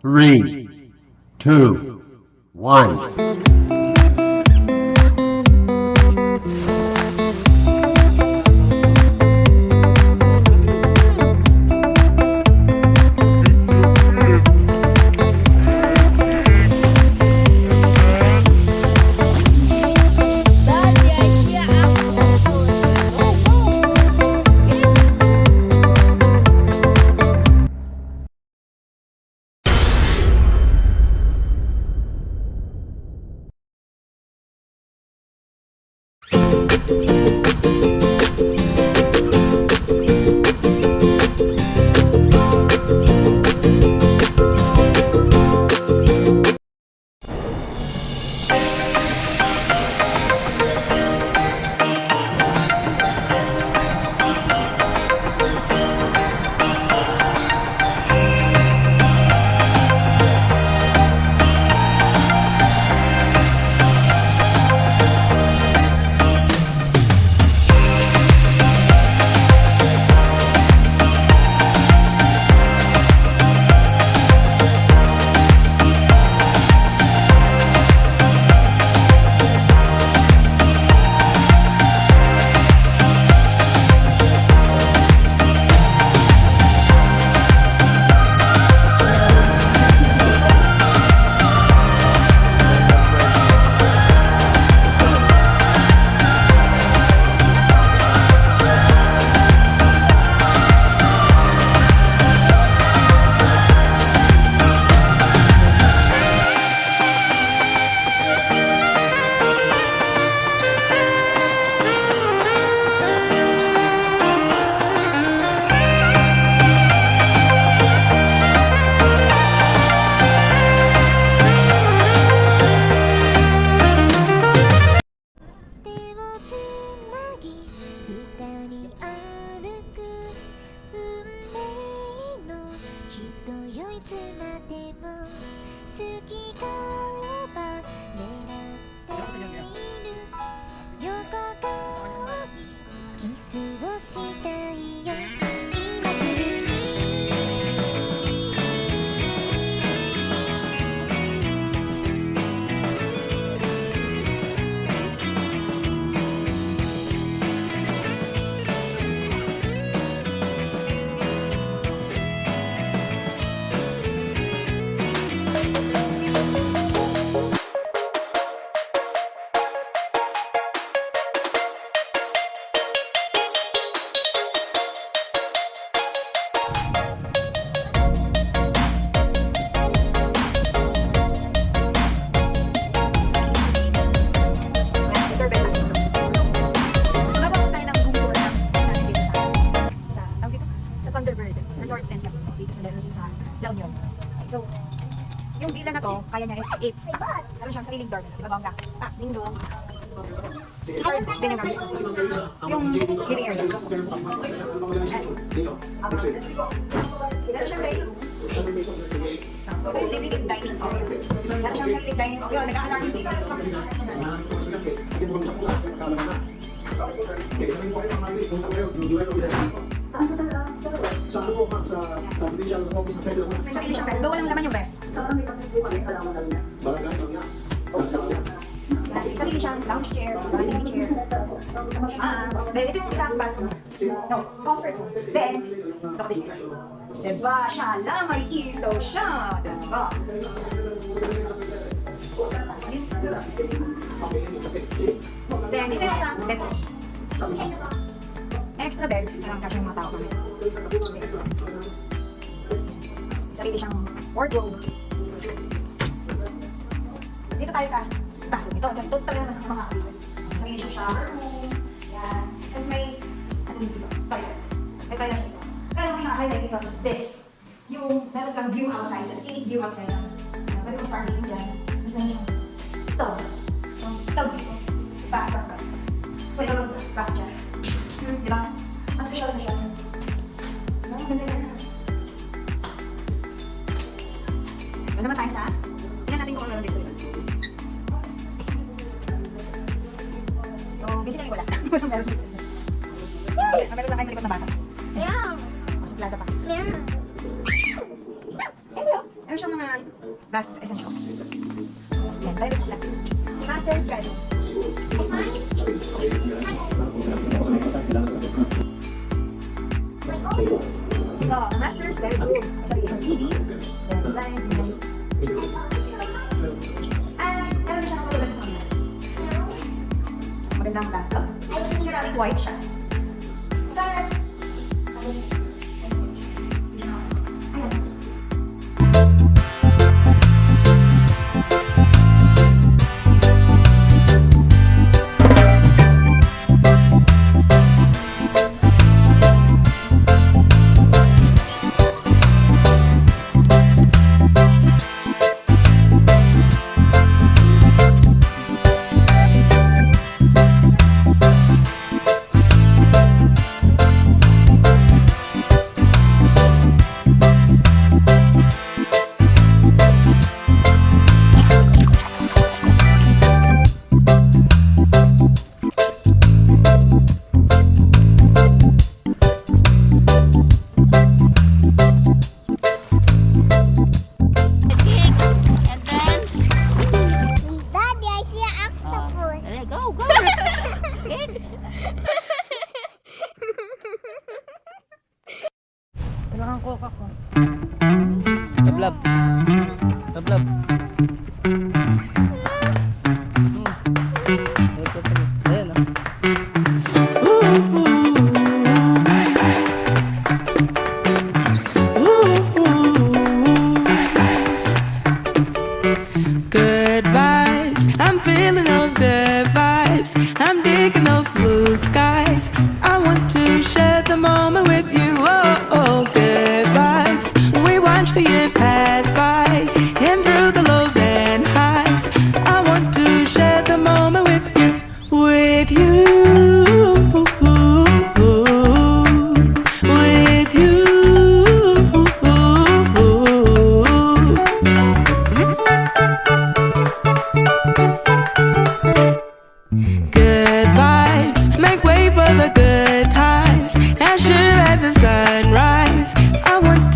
3, 2, 1. So, yung villa na to, kaya niya is 8 packs. Meron siyang sariling door. Mabangga. Ding dong. Third din yung gamit. Yung living area. Meron siyang bay. So, living and dining hall. Meron siyang sariling dining hall. Yun, nag-a-alarm yung dito. Sa ano po ma'am, sa confidential office ng President? May sarili siyang ref. Doon walang laman yung ref. Barangay lang niya. Sarili siyang lounge chair, dining chair. Then ito yung isang bathroom. No, comfort room. Then, ito display. Diba? Siya lang, may ilaw siya. Diba? Then, ito yung isang bedroom. Extra beds, marang kasi yung mga tao kami. Sarili siyang wardrobe. Dito tayo sa bathroom. Ito talaga ng mga kapitid. Sarili siyang shower room. Yan. Tapos may, ano dito? Toilet. May toilet siya dito. Pero ang pinaka-highlight dito is this. Yung meron kang view outside. Scenic view outside. Pwede kong stargazing dyan. Tapos meron siyang tub. Yung tub dito. Back. Pwede kong back dyan. Diba? Ang social sa siya. Ang ganda na. Doon naman tayo sa, tingnan natin kung ano dito. So, basically wala. Meron dito. Meron lang kayo malikot na bata. Yeah. Masuplada pa. Yeah. Eh, Meron siyang mga bath essentials. Yan, tayo na. Master's bedroom. So, master's bedroom. Sabi yung TV. Yan, design. Meron siyang kapulad sa mga. Magandang laptop. Ceramic white siya. Ayan. Daddy, I see an octopus. Go, go. Kailangan coca ko. Lablab. Lablab. Ayan o. Good vibes, I'm feeling those good vibes. I'm digging those blue skies. I want to share the moment with you. Oh, oh, good vibes. We watch the years pass by, and through the lows and highs. I want to share the moment with you, with you. With you. Good